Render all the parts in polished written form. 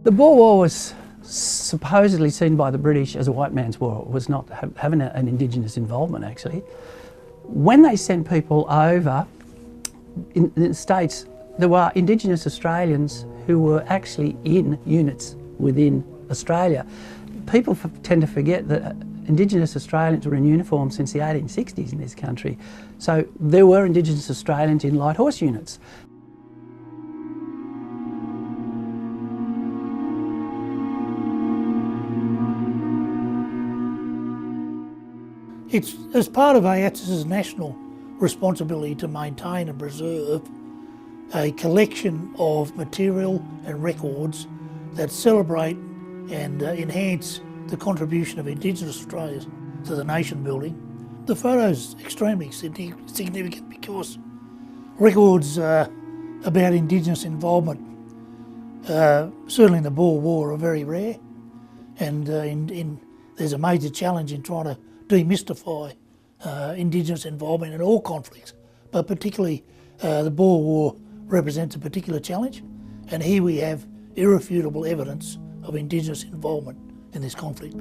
The Boer War was supposedly seen by the British as a white man's war. It was not having an Indigenous involvement, actually. When they sent people over, in the States, there were Indigenous Australians who were actually in units within Australia. People tend to forget that Indigenous Australians were in uniform since the 1860s in this country. So there were Indigenous Australians in light horse units. It's as part of AATS's national responsibility to maintain and preserve a collection of material and records that celebrate and enhance the contribution of Indigenous Australians to the nation building. The photo's extremely significant because records about Indigenous involvement, certainly in the Boer War, are very rare, and there's a major challenge in trying to demystify Indigenous involvement in all conflicts, but particularly the Boer War represents a particular challenge, and here we have irrefutable evidence of Indigenous involvement in this conflict.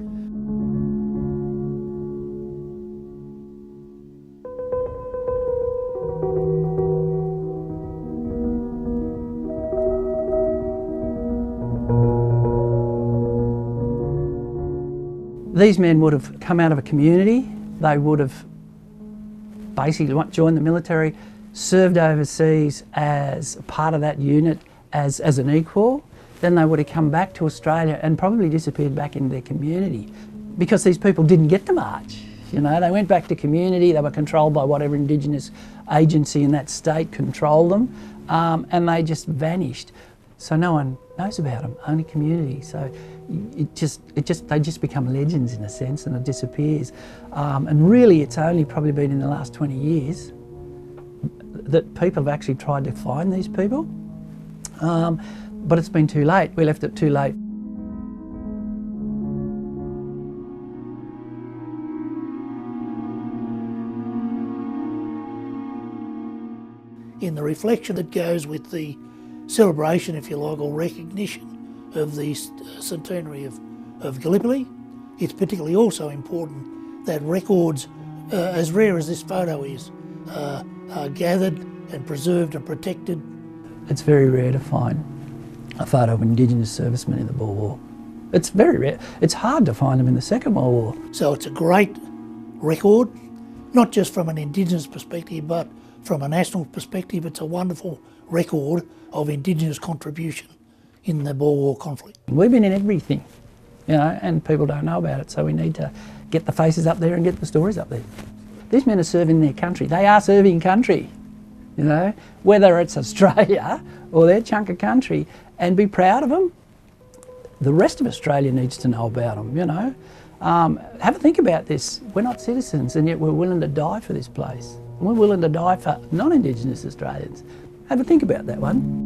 These men would have come out of a community, they would have basically joined the military, served overseas as part of that unit as an equal. Then they would have come back to Australia and probably disappeared back into their community because these people didn't get to march. You know, they went back to community, they were controlled by whatever Indigenous agency in that state controlled them, and they just vanished. So no one knows about them, only community. So they just become legends in a sense, and it disappears. And really it's only probably been in the last 20 years that people have actually tried to find these people. But it's been too late. We left it too late. In the reflection that goes with the celebration, if you like, or recognition of the centenary of Gallipoli, it's particularly also important that records, as rare as this photo is, are gathered and preserved and protected. It's very rare to find a photo of Indigenous servicemen in the Boer War. It's very rare. It's hard to find them in the Second World War. So it's a great record, not just from an Indigenous perspective, but from a national perspective. It's a wonderful record of Indigenous contribution in the Boer War conflict. We've been in everything, you know, and people don't know about it, so we need to get the faces up there and get the stories up there. These men are serving their country. They are serving country, you know, whether it's Australia or their chunk of country, and be proud of them. The rest of Australia needs to know about them, you know. Have a think about this. We're not citizens, and yet we're willing to die for this place. And we're willing to die for non-Indigenous Australians. Have a think about that one.